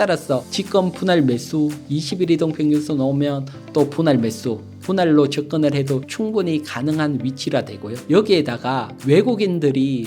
따라서 지금 분할 매수 20일 이동평균선 오면 또 분할 매수 분할로 접근을 해도 충분히 가능한 위치라 되고요. 여기에다가 외국인들이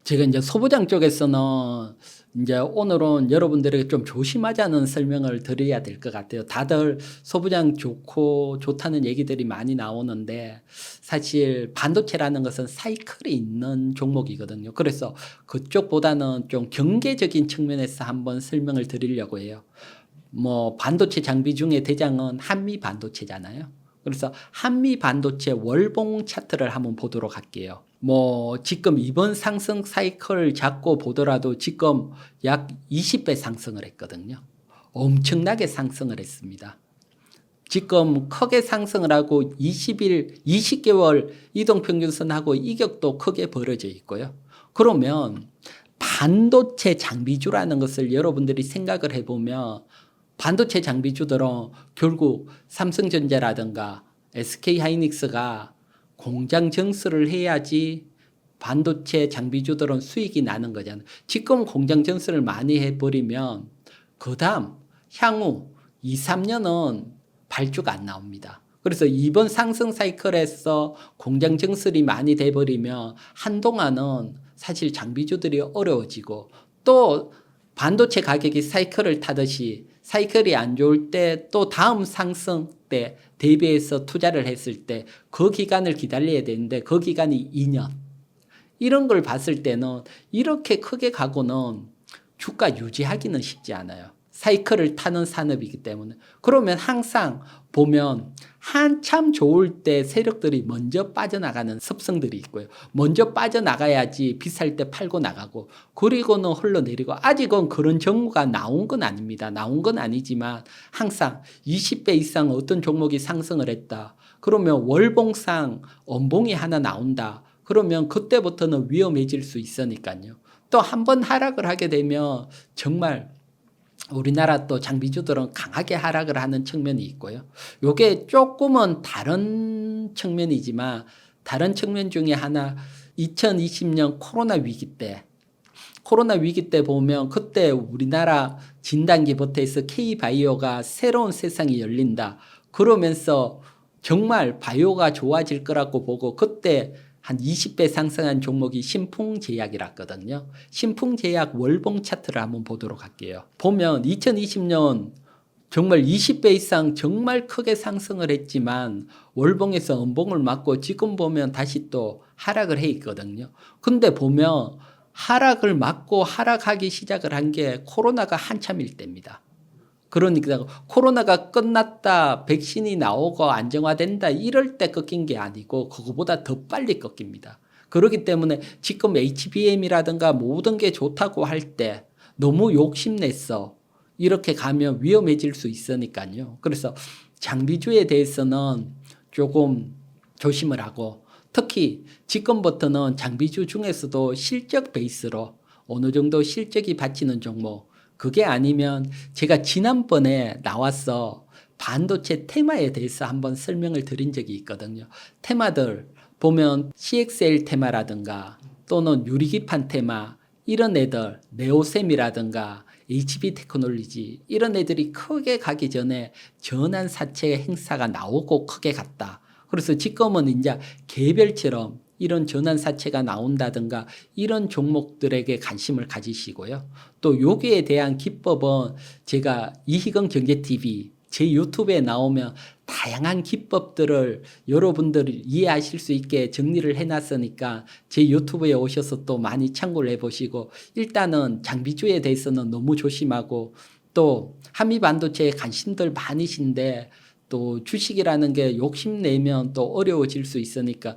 제가 이제 소부장 쪽에서는 이제 오늘은 여러분들에게 좀 조심하자는 설명을 드려야 될 것 같아요. 다들 소부장 좋고 좋다는 얘기들이 많이 나오는데 사실 반도체라는 것은 사이클이 있는 종목이거든요. 그래서 그쪽보다는 좀 경계적인 측면에서 한번 설명을 드리려고 해요. 뭐 반도체 장비 중에 대장은 한미 반도체잖아요. 그래서 한미 반도체 월봉 차트를 한번 보도록 할게요. 뭐 지금 이번 상승 사이클 잡고 보더라도 지금 약 20배 상승을 했거든요. 엄청나게 상승을 했습니다. 지금 크게 상승을 하고 20개월 이동평균선하고 이격도 크게 벌어져 있고요. 그러면 반도체 장비주라는 것을 여러분들이 생각을 해보면 반도체 장비주들은 결국 삼성전자라든가 SK하이닉스가 공장 증설을 해야지 반도체 장비주들은 수익이 나는 거잖아요. 지금 공장 증설을 많이 해버리면 그 다음 향후 2, 3년은 발주가 안 나옵니다. 그래서 이번 상승 사이클에서 공장 증설이 많이 돼버리면 한동안은 사실 장비주들이 어려워지고 또 반도체 가격이 사이클을 타듯이 사이클이 안 좋을 때 또 다음 상승 때 대비해서 투자를 했을 때 그 기간을 기다려야 되는데 그 기간이 2년. 이런 걸 봤을 때는 이렇게 크게 가고는 주가 유지하기는 쉽지 않아요. 사이클을 타는 산업이기 때문에. 그러면 항상 보면 한참 좋을 때 세력들이 먼저 빠져나가는 습성들이 있고요. 먼저 빠져나가야지 비쌀 때 팔고 나가고 그리고는 흘러내리고 아직은 그런 정보가 나온 건 아닙니다. 나온 건 아니지만 항상 20배 이상 어떤 종목이 상승을 했다. 그러면 월봉상 엄봉이 하나 나온다. 그러면 그때부터는 위험해질 수 있으니까요. 또 한 번 하락을 하게 되면 정말 우리나라 또 장비주들은 강하게 하락을 하는 측면이 있고요. 요게 조금은 다른 측면이지만 다른 측면 중에 하나 2020년 코로나 위기 때 보면 그때 우리나라 진단기부터해서 K바이오가 새로운 세상이 열린다. 그러면서 정말 바이오가 좋아질 거라고 보고 그때 한 20배 상승한 종목이 신풍제약이랐거든요. 신풍제약 월봉 차트를 한번 보도록 할게요. 보면 2020년 정말 20배 이상 정말 크게 상승을 했지만 월봉에서 음봉을 맞고 지금 보면 다시 또 하락을 해 있거든요. 근데 보면 하락을 맞고 하락하기 시작을 한 게 코로나가 한참일 때입니다. 그러니까 코로나가 끝났다, 백신이 나오고 안정화된다 이럴 때 꺾인 게 아니고 그거보다 더 빨리 꺾입니다. 그렇기 때문에 지금 HBM이라든가 모든 게 좋다고 할 때 너무 욕심냈어. 이렇게 가면 위험해질 수 있으니까요. 그래서 장비주에 대해서는 조금 조심을 하고 특히 지금부터는 장비주 중에서도 실적 베이스로 어느 정도 실적이 받치는 종목 그게 아니면 제가 지난번에 나와서 반도체 테마에 대해서 한번 설명을 드린 적이 있거든요. 테마들 보면 CXL 테마라든가 또는 유리기판 테마 이런 애들 네오셈이라든가 HB 테크놀로지 이런 애들이 크게 가기 전에 전환사채 행사가 나오고 크게 갔다. 그래서 지금은 이제 개별처럼 이런 전환사채가 나온다든가 이런 종목들에게 관심을 가지시고요. 또 여기에 대한 기법은 제가 이희경 경제TV 제 유튜브에 나오면 다양한 기법들을 여러분들이 이해하실 수 있게 정리를 해놨으니까 제 유튜브에 오셔서 또 많이 참고를 해보시고 일단은 장비주에 대해서는 너무 조심하고 또 한미반도체에 관심들 많으신데 또 주식이라는 게 욕심내면 또 어려워질 수 있으니까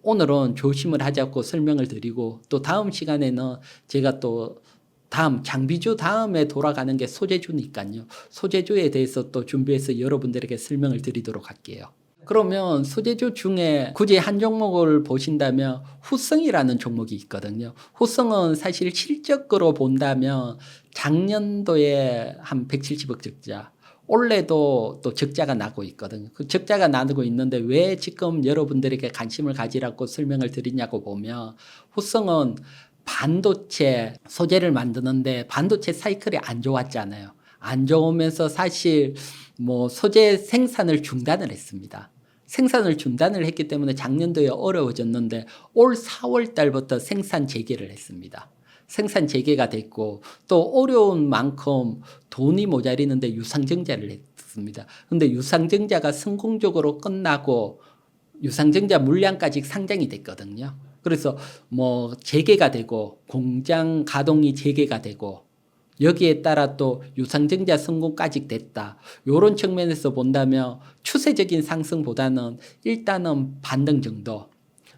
오늘은 조심을 하자고 설명을 드리고 또 다음 시간에는 제가 또 다음 장비주 다음에 돌아가는 게 소재주니까요. 소재주에 대해서 또 준비해서 여러분들에게 설명을 드리도록 할게요. 그러면 소재주 중에 굳이 한 종목을 보신다면 후성이라는 종목이 있거든요. 후성은 사실 실적으로 본다면 작년도에 한 170억 적자, 올해도 또 적자가 나고 있거든요. 그 적자가 나고 있는데 왜 지금 여러분들에게 관심을 가지라고 설명을 드리냐고 보면, 후성은 반도체 소재를 만드는데 반도체 사이클이 안 좋았잖아요. 안 좋으면서 사실 뭐 소재 생산을 중단을 했습니다. 생산을 중단을 했기 때문에 작년도에 어려워졌는데 올 4월 달부터 생산 재개를 했습니다. 생산 재개가 됐고 또 어려운 만큼 돈이 모자리는데 유상증자를 했습니다. 근데 유상증자가 성공적으로 끝나고 유상증자 물량까지 상장이 됐거든요. 그래서 뭐 재개가 되고 공장 가동이 재개가 되고 여기에 따라 또 유상증자 성공까지 됐다. 이런 측면에서 본다면 추세적인 상승보다는 일단은 반등 정도,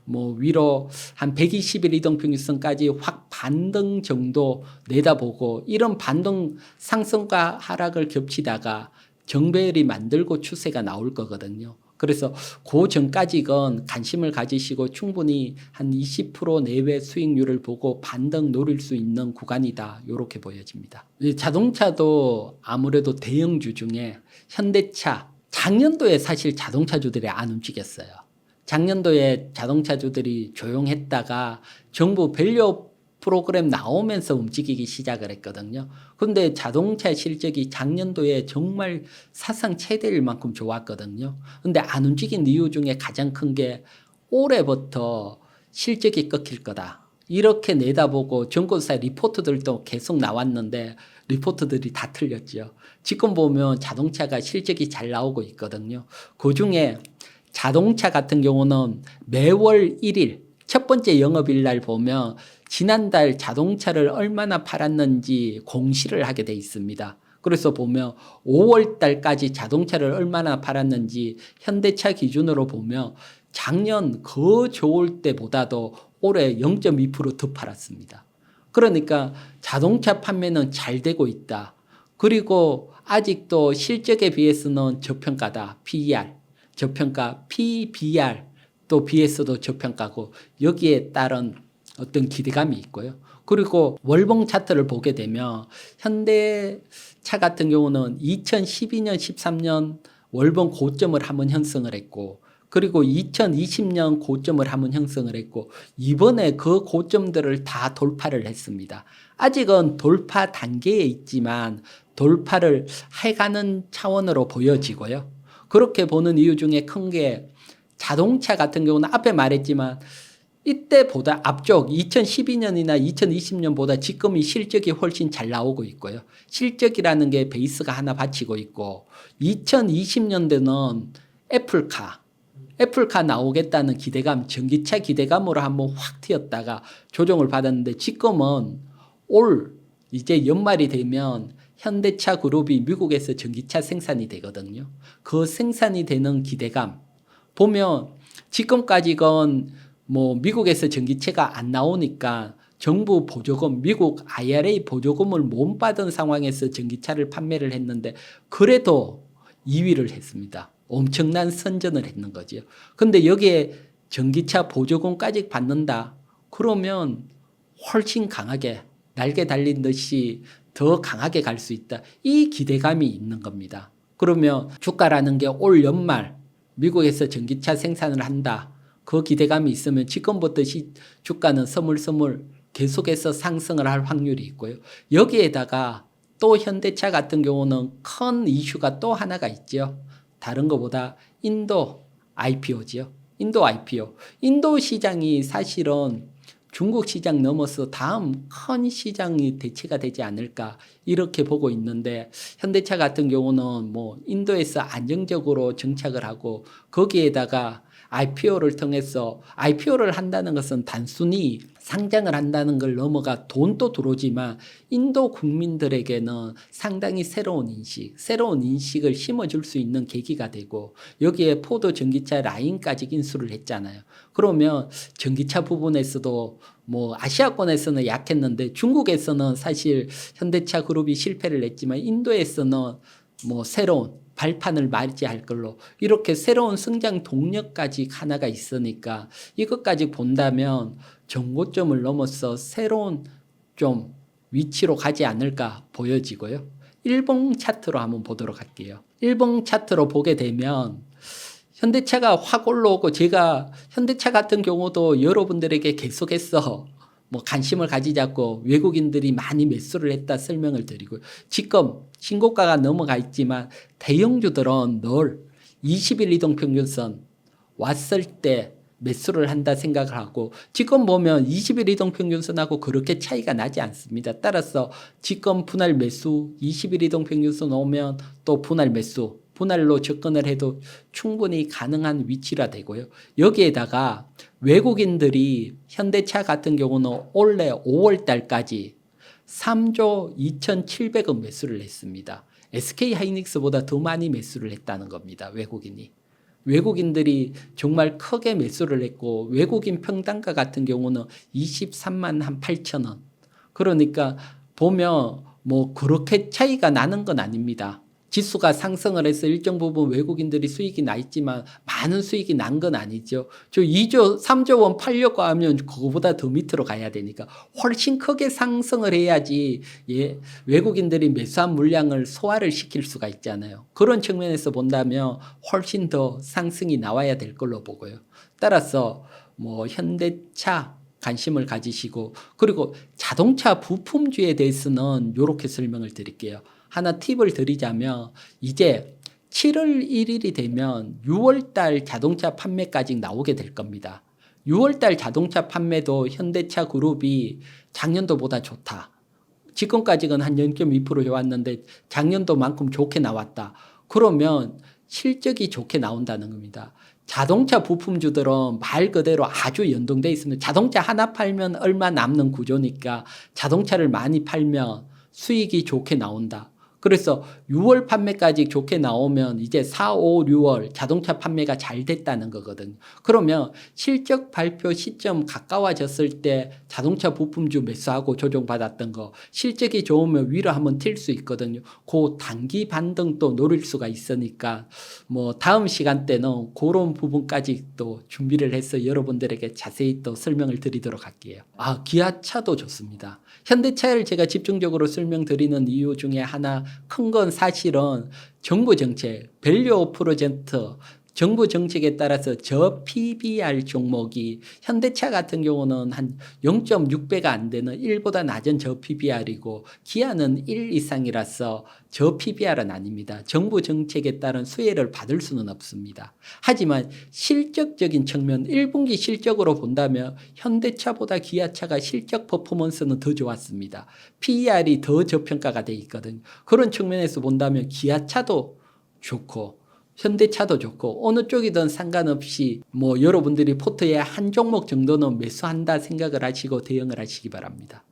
뭐 위로 한 120일 이동평균선까지 확 반등 정도 내다보고, 이런 반등 상승과 하락을 겹치다가 정배열이 만들고 추세가 나올 거거든요. 그래서 그 전까지건 관심을 가지시고 충분히 한 20% 내외 수익률을 보고 반등 노릴 수 있는 구간이다, 이렇게 보여집니다. 자동차도 아무래도 대형주 중에 현대차, 작년도에 사실 자동차주들이 안 움직였어요. 작년도에 자동차주들이 조용했다가 정부 밸류 프로그램 나오면서 움직이기 시작을 했거든요. 그런데 자동차 실적이 작년도에 정말 사상 최대일 만큼 좋았거든요. 그런데 안 움직인 이유 중에 가장 큰 게 올해부터 실적이 꺾일 거다, 이렇게 내다보고 정권사 리포트들도 계속 나왔는데 리포트들이 다 틀렸죠. 지금 보면 자동차가 실적이 잘 나오고 있거든요. 그중에 자동차 같은 경우는 매월 1일 첫 번째 영업일 날 보면 지난달 자동차를 얼마나 팔았는지 공시를 하게 돼 있습니다. 그래서 보면 5월 달까지 자동차를 얼마나 팔았는지 현대차 기준으로 보면 작년 그 좋을 때보다도 올해 0.2%더 팔았습니다. 그러니까 자동차 판매는 잘 되고 있다. 그리고 아직도 실적에 비해서는 저평가다. PER, 저평가, PBR, 또 BS도 저평가고, 여기에 따른 어떤 기대감이 있고요. 그리고 월봉 차트를 보게 되면 현대차 같은 경우는 2012년, 13년 월봉 고점을 한번 형성을 했고, 그리고 2020년 고점을 한번 형성을 했고, 이번에 그 고점들을 다 돌파를 했습니다. 아직은 돌파 단계에 있지만 돌파를 해가는 차원으로 보여지고요. 그렇게 보는 이유 중에 큰 게, 자동차 같은 경우는 앞에 말했지만 이때보다 앞쪽 2012년이나 2020년보다 지금이 실적이 훨씬 잘 나오고 있고요. 실적이라는 게 베이스가 하나 받치고 있고, 2020년대는 애플카 나오겠다는 기대감, 전기차 기대감으로 한번 확 튀었다가 조정을 받았는데, 지금은 올 이제 연말이 되면 현대차 그룹이 미국에서 전기차 생산이 되거든요. 그 생산이 되는 기대감 보면 지금까지건 뭐 미국에서 전기차가 안 나오니까 정부 보조금, 미국 IRA 보조금을 못 받은 상황에서 전기차를 판매를 했는데 그래도 2위를 했습니다. 엄청난 선전을 했는 거죠. 근데 여기에 전기차 보조금까지 받는다, 그러면 훨씬 강하게 날개 달린 듯이 더 강하게 갈 수 있다, 이 기대감이 있는 겁니다. 그러면 주가라는 게 올 연말 미국에서 전기차 생산을 한다, 그 기대감이 있으면 지금부터 주가는 스물스물 계속해서 상승을 할 확률이 있고요. 여기에다가 또 현대차 같은 경우는 큰 이슈가 또 하나가 있죠. 다른 것보다 인도 IPO죠. 인도 IPO. 인도 시장이 사실은 중국 시장 넘어서 다음 큰 시장이 대체가 되지 않을까, 이렇게 보고 있는데, 현대차 같은 경우는 뭐 인도에서 안정적으로 정착을 하고 거기에다가 IPO를 통해서, IPO를 한다는 것은 단순히 상장을 한다는 걸 넘어가 돈도 들어오지만 인도 국민들에게는 상당히 새로운 인식을 심어줄 수 있는 계기가 되고, 여기에 포도 전기차 라인까지 인수를 했잖아요. 그러면 전기차 부분에서도 뭐 아시아권에서는 약했는데 중국에서는 사실 현대차 그룹이 실패를 했지만 인도에서는 뭐 새로운 발판을 맞이할 걸로 이렇게 새로운 성장 동력까지 하나가 있으니까 이것까지 본다면 정고점을 넘어서 새로운 좀 위치로 가지 않을까 보여지고요. 일봉 차트로 한번 보도록 할게요. 일봉 차트로 보게 되면 현대차가 확 올라오고 제가 현대차 같은 경우도 여러분들에게 계속해서 뭐 관심을 가지자고 외국인들이 많이 매수를 했다 설명을 드리고 지금 신고가가 넘어가 있지만 대형주들은 늘 20일 이동평균선 왔을 때 매수를 한다 생각을 하고 지금 보면 20일 이동평균선하고 그렇게 차이가 나지 않습니다. 따라서 지금 분할 매수 20일 이동평균선 오면 또 분할 매수 분할로 접근을 해도 충분히 가능한 위치라 되고요. 여기에다가 외국인들이 현대차 같은 경우는 올해 5월 달까지 3조 2,700억 매수를 했습니다. SK 하이닉스보다 더 많이 매수를 했다는 겁니다. 외국인들이 정말 크게 매수를 했고 외국인 평단가 같은 경우는 23만 8천 원. 그러니까 보면 뭐 그렇게 차이가 나는 건 아닙니다. 지수가 상승을 해서 일정 부분 외국인들이 수익이 나 있지만 많은 수익이 난 건 아니죠. 저 3조 원 팔려고 하면 그거보다 더 밑으로 가야 되니까 훨씬 크게 상승을 해야지 외국인들이 매수한 물량을 소화를 시킬 수가 있잖아요. 그런 측면에서 본다면 훨씬 더 상승이 나와야 될 걸로 보고요. 따라서 뭐 현대차 관심을 가지시고 그리고 자동차 부품주에 대해서는 이렇게 설명을 드릴게요. 하나 팁을 드리자면 이제 7월 1일이 되면 6월 달 자동차 판매까지 나오게 될 겁니다. 6월 달 자동차 판매도 현대차 그룹이 작년도보다 좋다. 지금까지는 한 0.2% 좋았는데 작년도만큼 좋게 나왔다. 그러면 실적이 좋게 나온다는 겁니다. 자동차 부품주들은 말 그대로 아주 연동돼 있습니다. 자동차 하나 팔면 얼마 남는 구조니까 자동차를 많이 팔면 수익이 좋게 나온다. 그래서 6월 판매까지 좋게 나오면 이제 4, 5, 6월 자동차 판매가 잘 됐다는 거거든요. 그러면 실적 발표 시점 가까워졌을 때 자동차 부품주 매수하고 조정받았던 거 실적이 좋으면 위로 한번 튈 수 있거든요. 그 단기 반등 또 노릴 수가 있으니까 뭐 다음 시간 때는 그런 부분까지 또 준비를 해서 여러분들에게 자세히 또 설명을 드리도록 할게요. 기아차도 좋습니다. 현대차를 제가 집중적으로 설명드리는 이유 중에 하나 큰 건 사실은 정부 정책, 밸류 프로젝트, 정부 정책에 따라서 저 PBR 종목이 현대차 같은 경우는 한 0.6배가 안 되는 1보다 낮은 저 PBR이고 기아는 1 이상이라서 저 PBR은 아닙니다. 정부 정책에 따른 수혜를 받을 수는 없습니다. 하지만 실적적인 측면 1분기 실적으로 본다면 현대차보다 기아차가 실적 퍼포먼스는 더 좋았습니다. PER이 더 저평가가 돼 있거든요. 그런 측면에서 본다면 기아차도 좋고 현대차도 좋고 어느 쪽이든 상관없이 뭐 여러분들이 포트에 한 종목 정도는 매수한다 생각을 하시고 대응을 하시기 바랍니다.